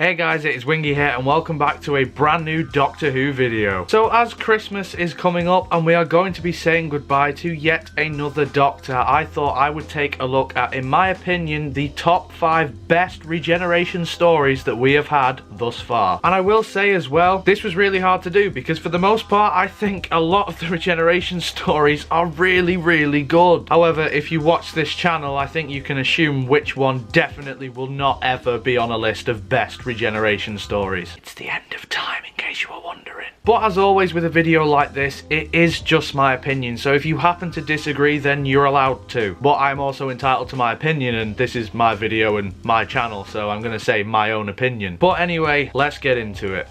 Hey guys, it is Wingy here and welcome back to a brand new Doctor Who video. So as Christmas is coming up and we are going to be saying goodbye to yet another Doctor, I thought I would take a look at, in my opinion, the top 5 best Regeneration stories that we have had thus far. And I will say as well, this was really hard to do because for the most part I think a lot of the Regeneration stories are really good. However, if you watch this channel, I think you can assume which one definitely will not ever be on a list of best Regeneration stories. It's the end of time, in case you were wondering. But as always with a video like this, it is just my opinion, so if you happen to disagree, then you're allowed to. But I'm also entitled to my opinion, and this is my video and my channel, so I'm gonna say my own opinion. But anyway, let's get into it.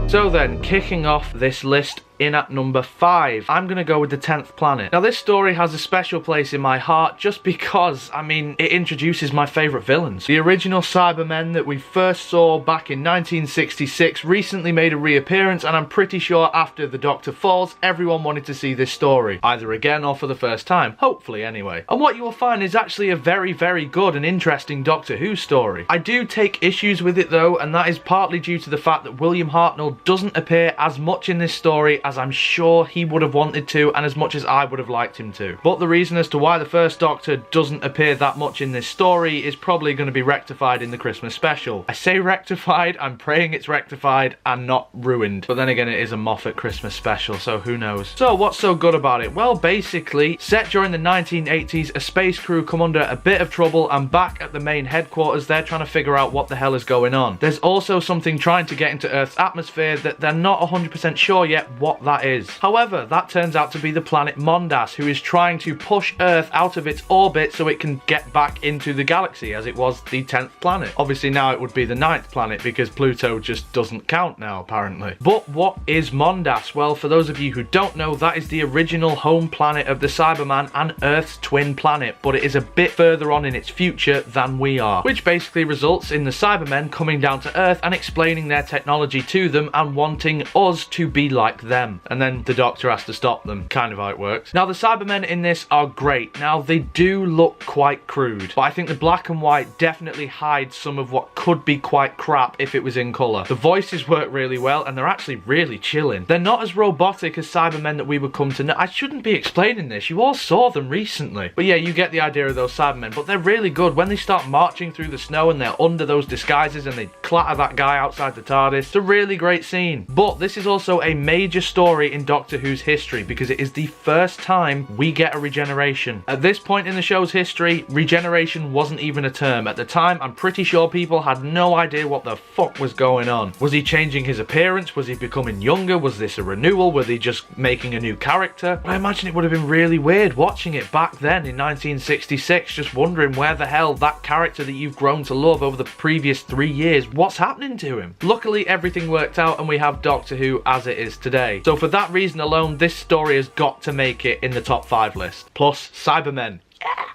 So then, kicking off this list in at number 5, I'm gonna go with the 10th planet. Now this story has a special place in my heart just because, I mean, it introduces my favourite villains. The original Cybermen that we first saw back in 1966 recently made a reappearance, and I'm pretty sure after the Doctor falls, everyone wanted to see this story, either again or for the first time, hopefully anyway. And what you will find is actually a very good and interesting Doctor Who story. I do take issues with it though, and that is partly due to the fact that William Hartnell doesn't appear as much in this story as I'm sure he would have wanted to, and as much as I would have liked him to. But the reason as to why the first Doctor doesn't appear that much in this story is probably going to be rectified in the Christmas special. I say rectified, I'm praying it's rectified and not ruined. But then again, it is a Moffat Christmas special, so who knows. So what's so good about it? Well, basically, set during the 1980s, a space crew come under a bit of trouble, and back at the main headquarters, they're trying to figure out what the hell is going on. There's also something trying to get into Earth's atmosphere that they're not 100% sure yet what that is. However, that turns out to be the planet Mondas, who is trying to push Earth out of its orbit so it can get back into the galaxy, as it was the 10th planet. Obviously now it would be the 9th planet because Pluto just doesn't count now, apparently. But what is Mondas? Well, for those of you who don't know, that is the original home planet of the Cyberman and Earth's twin planet, but it is a bit further on in its future than we are, which basically results in the Cybermen coming down to Earth and explaining their technology to them and wanting us to be like them. And then the Doctor has to stop them, kind of how it works. Now the Cybermen in this are great. Now they do look quite crude, but I think the black and white definitely hides some of what could be quite crap if it was in colour. The voices work really well and they're actually really chilling. They're not as robotic as Cybermen that we would come to know. I shouldn't be explaining this, you all saw them recently. But yeah, you get the idea of those Cybermen, but they're really good. When they start marching through the snow and they're under those disguises and they clatter that guy outside the TARDIS, it's a really great scene. But this is also a major story in Doctor Who's history because it is the first time we get a regeneration. At this point in the show's history, regeneration wasn't even a term. At the time, I'm pretty sure people had no idea what the fuck was going on. Was he changing his appearance? Was he becoming younger? Was this a renewal? Were they just making a new character? I imagine it would have been really weird watching it back then in 1966, just wondering where the hell that character that you've grown to love over the previous 3 years, what's happening to him? Luckily, everything worked out and we have Doctor Who as it is today. So for that reason alone, this story has got to make it in the top 5 list. Plus, Cybermen.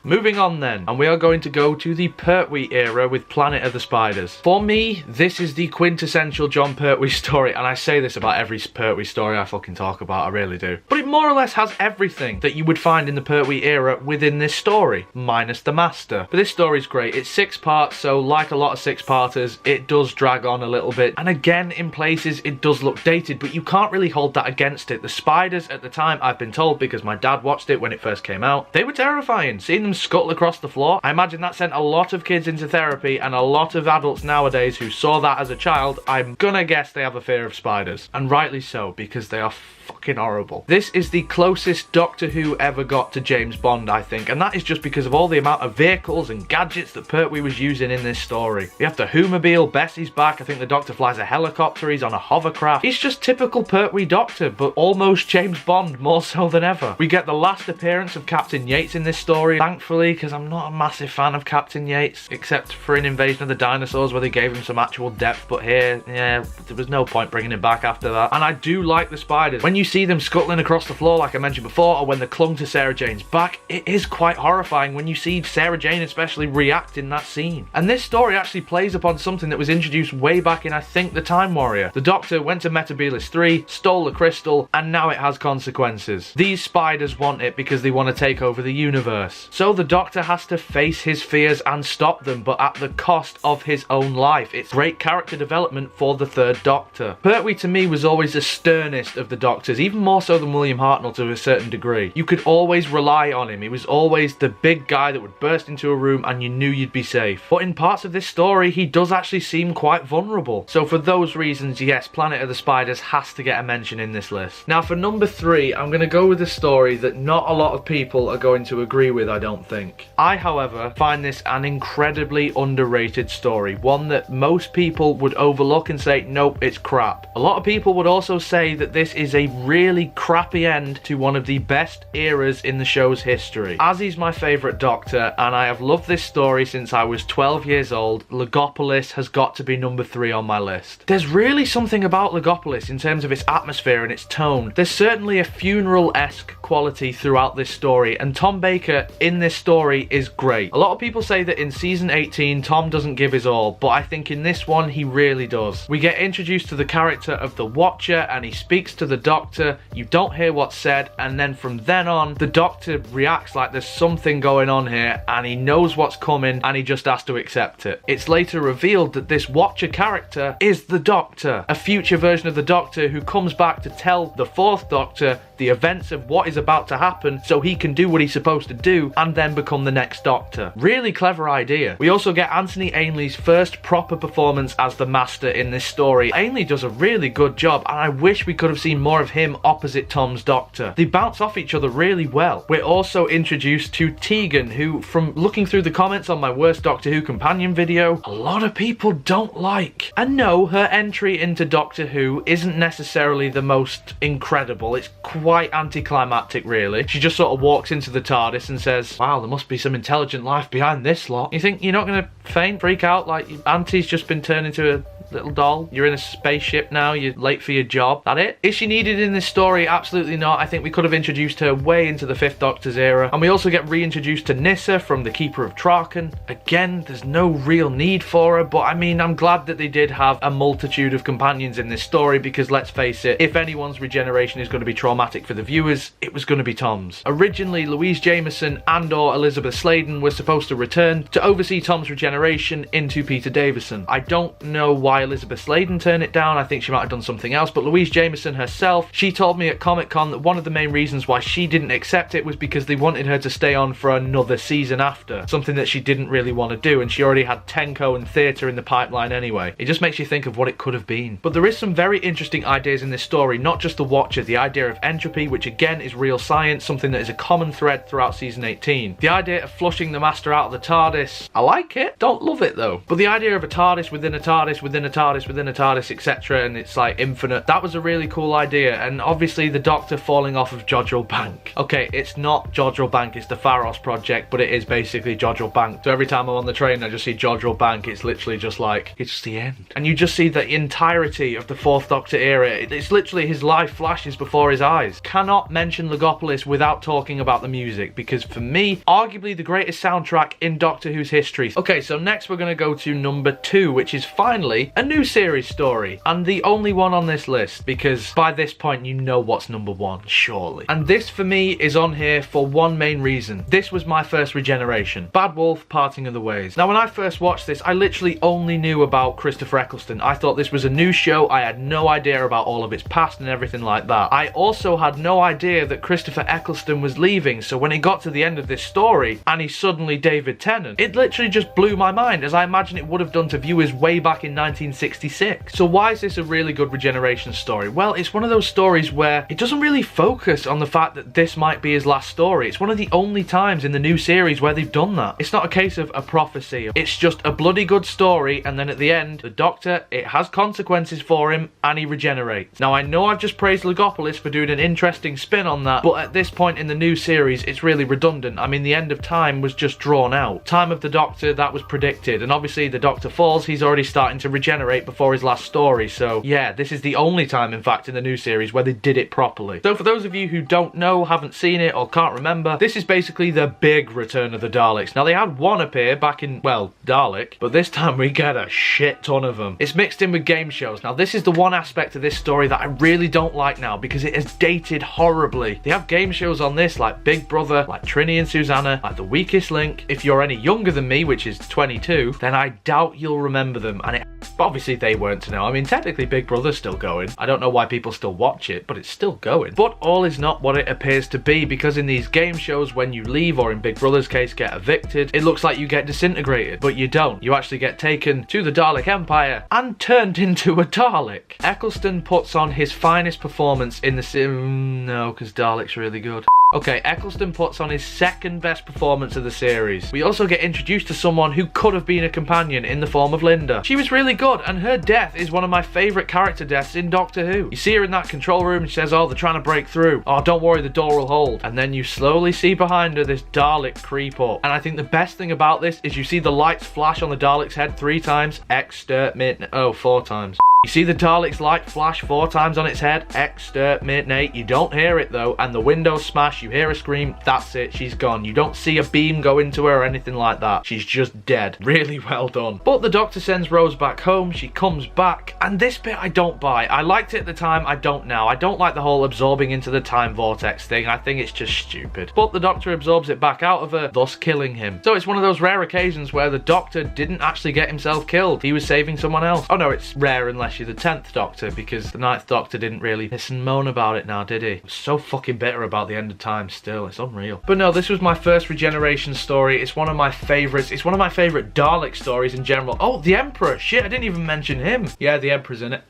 Moving on then, and we are going to go to the Pertwee era with Planet of the Spiders. For me, this is the quintessential Jon Pertwee story, and I say this about every Pertwee story I fucking talk about, I really do. But it more or less has everything that you would find in the Pertwee era within this story, minus the Master. But this story's great. It's 6 parts, so like a lot of 6-parters, it does drag on a little bit. And again, in places, it does look dated, but you can't really hold that against it. The spiders at the time, I've been told, because my dad watched it when it first came out, they were terrifying. Seeing them scuttle across the floor, I imagine that sent a lot of kids into therapy, and a lot of adults nowadays who saw that as a child, I'm gonna guess they have a fear of spiders. And rightly so, because they are fucking fucking horrible. This is the closest Doctor Who ever got to James Bond, I think, and that is just because of all the amount of vehicles and gadgets that Pertwee was using in this story. We have the Whomobile, Bessie's back, I think the Doctor flies a helicopter, he's on a hovercraft. He's just typical Pertwee Doctor, but almost James Bond, more so than ever. We get the last appearance of Captain Yates in this story, thankfully, because I'm not a massive fan of Captain Yates, except for in Invasion of the Dinosaurs where they gave him some actual depth, but here, yeah, there was no point bringing him back after that. And I do like the spiders. When you see them scuttling across the floor, like I mentioned before, or when they clung to Sarah Jane's back, it is quite horrifying when you see Sarah Jane especially react in that scene. And this story actually plays upon something that was introduced way back in, I think, The Time Warrior. The Doctor went to Metabilis 3, stole the crystal, and now it has consequences. These spiders want it because they want to take over the universe. So the Doctor has to face his fears and stop them, but at the cost of his own life. It's great character development for the third Doctor. Pertwee to me was always the sternest of the Doctors, even more so than William Hartnell to a certain degree. You could always rely on him. He was always the big guy that would burst into a room and you knew you'd be safe. But in parts of this story, he does actually seem quite vulnerable. So for those reasons, yes, Planet of the Spiders has to get a mention in this list. Now for number 3, I'm going to go with a story that not a lot of people are going to agree with, I don't think. I, however, find this an incredibly underrated story, one that most people would overlook and say, nope, it's crap. A lot of people would also say that this is a really crappy end to one of the best eras in the show's history. As he's my favourite Doctor, and I have loved this story since I was 12 years old, Lagavulin has got to be number 3 on my list. There's really something about Lagavulin in terms of its atmosphere and its tone. There's certainly a funeral-esque quality throughout this story, and Tom Baker in this story is great. A lot of people say that in season 18 Tom doesn't give his all, but I think in this one he really does. We get introduced to the character of the Watcher and he speaks to the Doctor, you don't hear what's said, and then from then on the Doctor reacts like there's something going on here and he knows what's coming and he just has to accept it. It's later revealed that this Watcher character is the Doctor, a future version of the Doctor who comes back to tell the 4th Doctor the events of what is about to happen so he can do what he's supposed to do and then become the next Doctor. Really clever idea. We also get Anthony Ainley's first proper performance as the Master in this story. Ainley does a really good job and I wish we could have seen more of him opposite Tom's Doctor. They bounce off each other really well. We're also introduced to Tegan, who, from looking through the comments on my Worst Doctor Who Companion video, a lot of people don't like. And no, her entry into Doctor Who isn't necessarily the most incredible. It's quite anticlimactic, really. She just sort of walks into the TARDIS and says, wow, there must be some intelligent life behind this lot. You think you're not going to faint, freak out, like Auntie's just been turned into a little doll? You're in a spaceship now, you're late for your job. That it? Is she needed in this story? Absolutely not. I think we could have introduced her way into the 5th Doctor's era. And we also get reintroduced to Nyssa from the Keeper of Traken. Again, there's no real need for her, but I mean, I'm glad that they did have a multitude of companions in this story because let's face it, if anyone's regeneration is going to be traumatic for the viewers, it was going to be Tom's. Originally, Louise Jameson and or Elizabeth Sladen were supposed to return to oversee Tom's regeneration into Peter Davison. I don't know why Elizabeth Sladen turned it down. I think she might have done something else, but Louise Jameson herself, she told me at Comic-Con that one of the main reasons why she didn't accept it was because they wanted her to stay on for another season after, something that she didn't really want to do, and she already had Tenko and theatre in the pipeline anyway. It just makes you think of what it could have been. But there is some very interesting ideas in this story, not just the Watcher, the idea of entropy, which again is real science, something that is a common thread throughout season 18. The idea of flushing the Master out of the TARDIS, I like it, don't love it though. But the idea of a TARDIS within a TARDIS within a TARDIS within a TARDIS, etc., and it's like infinite, that was a really cool idea. And obviously the Doctor falling off of Jodrell Bank. Okay, it's not Jodrell Bank, it's the Pharos project, but it is basically Jodrell Bank. So every time I'm on the train I just see Jodrell Bank, it's literally just like, it's the end. And you just see the entirety of the 4th Doctor era. It's literally his life flashes before his eyes. Cannot mention Lagavulin without talking about the music, because for me, arguably the greatest soundtrack in Doctor Who's history. Okay, so next we're going to go to number 2, which is finally a new series story, and the only one on this list, because by this point you know what's number 1, surely. And this for me is on here for one main reason. This was my first regeneration. Bad Wolf, Parting of the Ways. Now when I first watched this, I literally only knew about Christopher Eccleston. I thought this was a new show, I had no idea about all of its past and everything like that. I also had no idea that Christopher Eccleston was leaving, so when it got to the end of this story and he's suddenly David Tennant, it literally just blew my mind, as I imagine it would have done to viewers way back in 1966. So why is this a really good Regeneration story? Well, it's one of those stories where it doesn't really focus on the fact that this might be his last story. It's one of the only times in the new series where they've done that. It's not a case of a prophecy. It's just a bloody good story, and then at the end, the Doctor, it has consequences for him, and he regenerates. Now, I know I've just praised Lagavulin for doing an interesting spin on that, but at this point in the new series, it's really redundant. I mean, the end of time was just drawn out. Time of the Doctor, that was predicted, and obviously the Doctor falls, he's already starting to regenerate before his last story, so yeah, this is the only time, in fact, in the new series where they did it properly. So for those of you who don't know, haven't seen it, or can't remember, this is basically the big return of the Daleks. Now, they had one appear back in, well, Dalek, but this time we get a shit ton of them. It's mixed in with game shows. Now, this is the one aspect of this story that I really don't like now, because it has dated horribly. They have game shows on this, like Big Brother, like Trini and Susanna, like The Weakest Link. If you're any younger than me, which is 22, then I doubt you'll remember them, and obviously they weren't to know. I mean, technically Big Brother's still going. I don't know why people still watch it, but it's still going. But all is not what it appears to be, because in these game shows, when you leave, or in Big Brother's case, get evicted, it looks like you get disintegrated, but you don't. You actually get taken to the Dalek Empire and turned into a Dalek. Eccleston puts on his finest performance in the no, because Dalek's really good. Okay, Eccleston puts on his second best performance of the series. We also get introduced to someone who could have been a companion in the form of Linda. She was really good, and her death is one of my favourite character deaths in Doctor Who. You see her in that control room and she says, oh, they're trying to break through. Oh, don't worry, the door will hold. And then you slowly see behind her this Dalek creep up. And I think the best thing about this is you see the lights flash on the Dalek's head 3 times. Exterminate. Oh, 4 times. You see the Dalek's light flash 4 times on its head. Exterminate. You don't hear it though, and the windows smash, you hear a scream, that's it, she's gone. You don't see a beam go into her or anything like that. She's just dead. Really well done. But the Doctor sends Rose back home, she comes back, and this bit I don't buy. I liked it at the time, I don't now. I don't like the whole absorbing into the time vortex thing. I think it's just stupid. But the Doctor absorbs it back out of her, thus killing him. So it's one of those rare occasions where the Doctor didn't actually get himself killed. He was saving someone else. Oh no, it's rare unless you're the 10th Doctor, because the 9th Doctor didn't really piss and moan about it now, did he? I'm so fucking bitter about the end of time still. It's unreal. But no, this was my first Regeneration story. It's one of my favourites. It's one of my favourite Dalek stories in general. Oh, the Emperor. Shit, I didn't even mention him. Yeah, the Emperor's in it.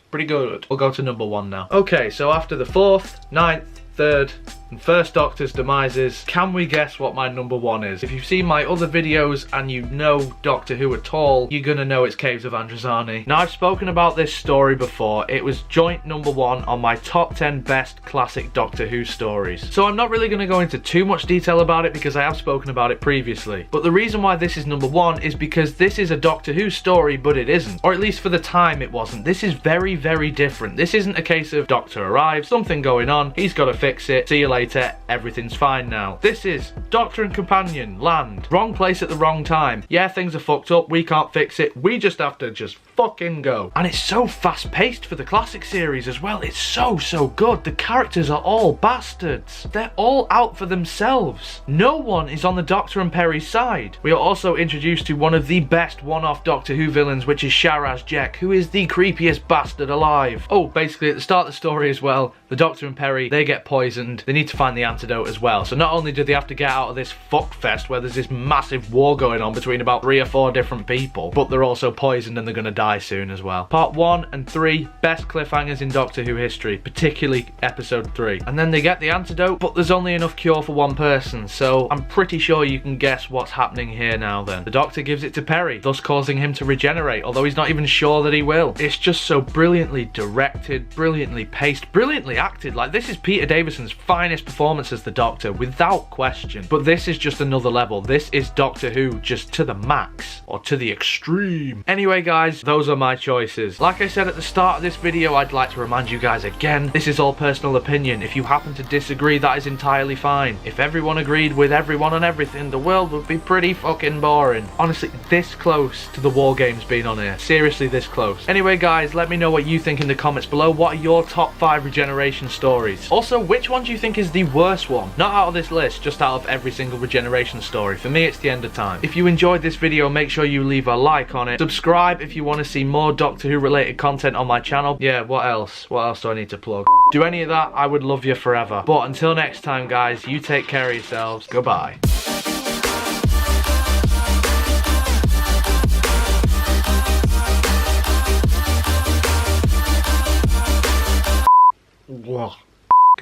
Pretty good. We'll go to number 1 now. Okay, so after the 4th, 9th, 3rd, and 1st Doctor's demises, can we guess what my number 1 is? If you've seen my other videos and you know Doctor Who at all, you're gonna know it's Caves of Androzani. Now, I've spoken about this story before. It was joint number 1 on my top 10 best classic Doctor Who stories. So I'm not really gonna go into too much detail about it because I have spoken about it previously. But the reason why this is number 1 is because this is a Doctor Who story, but it isn't. Or at least for the time it wasn't. This is very, very different. This isn't a case of Doctor arrives, something going on, he's gotta fix it, see you later, everything's fine now. This is Doctor and Companion land. Wrong place at the wrong time. Yeah, things are fucked up, we can't fix it, we just have to just fucking go. And it's so fast paced for the classic series as well. It's so good. The characters are all bastards. They're all out for themselves. No one is on the Doctor and Peri's side. We are also introduced to one of the best one-off Doctor Who villains, which is Sharaz Jek, who is the creepiest bastard alive. Oh, basically at the start of the story as well, the Doctor and Peri, they get poisoned. They need to find the antidote as well. So not only do they have to get out of this fuckfest where there's this massive war going on between about 3 or 4 different people, but they're also poisoned and they're gonna die soon as well. Part 1 and 3, best cliffhangers in Doctor Who history, particularly episode 3. And then they get the antidote, but there's only enough cure for 1 person, so I'm pretty sure you can guess what's happening here now then. The Doctor gives it to Peri, thus causing him to regenerate, although he's not even sure that he will. It's just so brilliantly directed, brilliantly paced, brilliantly acted. Like, this is Peter Davison's finest performance as the Doctor, without question. But this is just another level. This is Doctor Who just to the max, or to the extreme. Anyway guys, those are my choices. Like I said at the start of this video, I'd like to remind you guys again, this is all personal opinion. If you happen to disagree, that is entirely fine. If everyone agreed with everyone on everything, the world would be pretty fucking boring. Honestly, this close to the War Games being on here. Seriously, this close. Anyway guys, let me know what you think in the comments below. What are your top 5 Regeneration stories? Also, which one do you think is the worst one? Not out of this list, just out of every single Regeneration story. For me, it's the end of time. If you enjoyed this video, make sure you leave a like on it. Subscribe if you want to see more Doctor Who related content on my channel. Yeah, what else? What else do I need to plug? Do any of that, I would love you forever. But until next time guys, you take care of yourselves. Goodbye.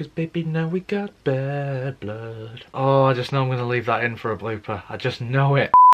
'cause baby, now we got bad blood. Oh, I just know I'm gonna leave that in for a blooper. I just know it.